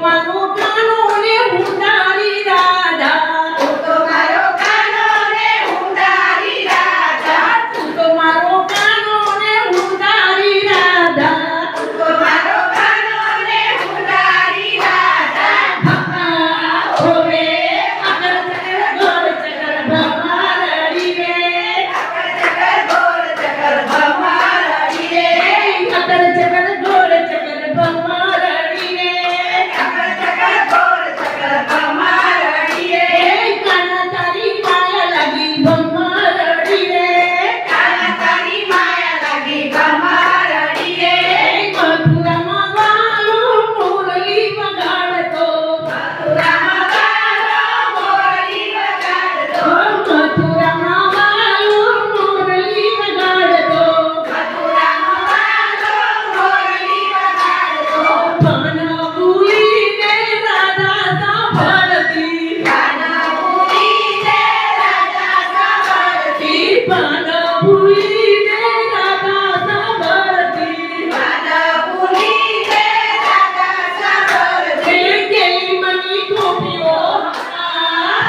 મારો કાનો ને હું તારી રાધા તું તો મારો કાનો ને હું તારી રાધા તું તો મારો કાનો ને હું તારી રાધા તું તો મારો કાનો ને હું તારી રાધા હોવે અકર ચકર ગોળ ચકર ભમારડી રે ચકર ગોળ ચકર ભમારડી રે અકર ચકર ગોળ ચકર ભમારડી રે ચકર ગોળ ચકર ભમારડી રે કાના તારી માયા લાગી ભમારડી રે કાના તારી માયા લાગી ભમારડી રે મથુરામાં વાલો મોરલી વગાડતો મથુરામાં વાલો મોરલી વગાડતો મથુરામાં વાલો મોરલી વગાડતો મથુરામાં વાલો મોરલી વગાડતો પાના ભૂલીને રાધા સાંભળતી કાના ભૂલીને રાધા સાંભળતી પાના ભૂલીને રાધા સાંભળતી કાના ભૂલીને રાધા સાંભળતી કેલી મની ગોપીઓ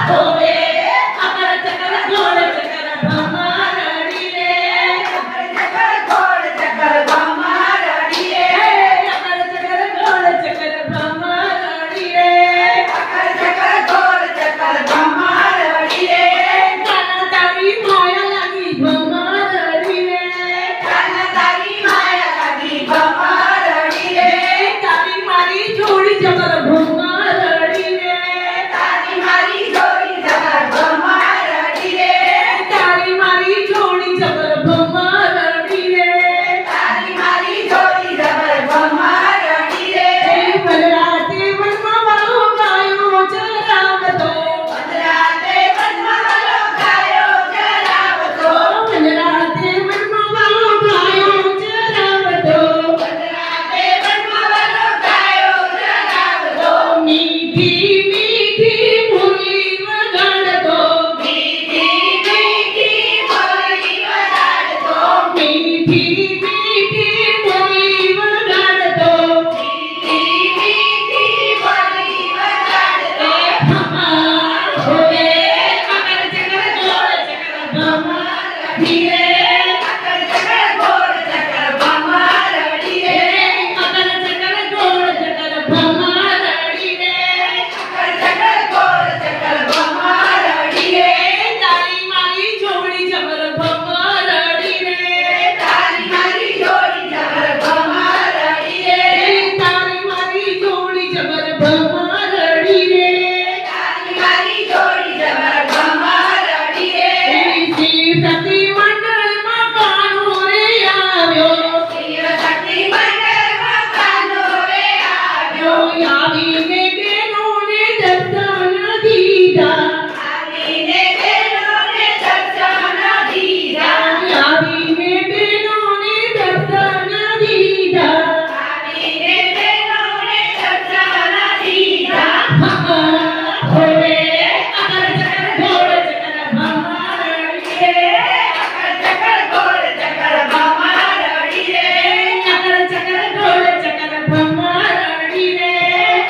હોવે અકર ચકર ગોળ ચકર ભમારડી રે ચકર ગોળ ચકર ભમારડી રે અકર ચકર ગોળ ચકર ભમારડી રે ચકર ગોળ ચકર ભમારડી રે કાના તારી માયા લાગી ભમારડી રે કાના તારી માયા લાગી ભમારડી રે તારી મારી જોડી જબર ભમારડી રે તારી મારી જોડી જબર ભમારડી રે તારી મારી જોડી જબર ભમારડી રે તારી મારી જોડી જબર ભમારડી રે વનરાતે વનમાં વાળો ગાયો ચરાવતો વનરાતે વનમાં વાલો ગાયો ચરાવતો વનરાતે વનમાં વાળો ગાયો ચરાવતો વનરાતે વનમાં વાલો ગાયો ચરાવતો મીઠી મીઠી મુરલી વગાડતો મીઠી મીઠી બોલી વગાડતો મીઠી મીઠી મુરલી વગાડતો મીઠી મીઠી બોલી વગાડતો હોવે અકર ચકર ગોળ ચકર ભમારડી રે ચકર ગોળ ચકર ભમારડી રે અકર ચકર ગોળ ચકર ભમારડી રે ચકર ગોળ ચકર ભમારડી રે તારી મારી જોડી જબર ભમારડી રે તારી મારી જોડી જબર ભમારડી રે તારી મારી જોડી જબર ભમારડી રે તારી મારી જોડી જબર ભમારડી રે શ્રી સતી મંડળમાં કાનો રે આવ્યો શિવ શક્તિ મંડળમાં કાનો રે આવ્યો આવીને બેનોને દર્શન દીધા આવીને બેનોને દર્શન દીધા આવીને બેનોને દર્શન દીધા આવીને બેનોને દર્શન દીધા હોવે અકર ચકર ગોળ ચકર ભમારડી રે ચકર ગોળ ચકર ભમારડી રે અકર ચકર ગોળ ચકર ભમારડી રે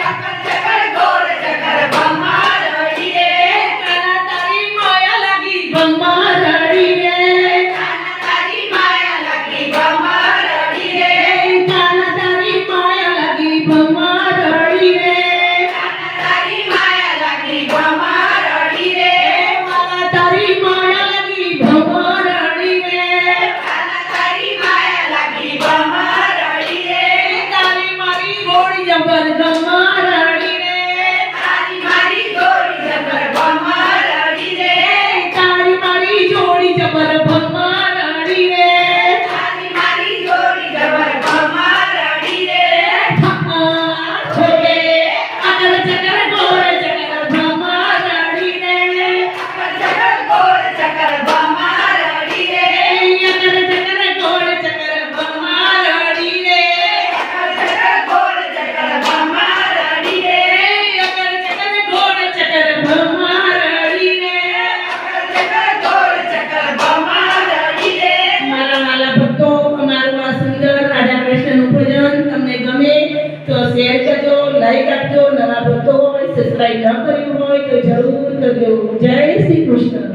ચકર સબસ્ક્રાઇબ ન કર્યું હોય તો જરૂર કરજો. જય શ્રી કૃષ્ણ.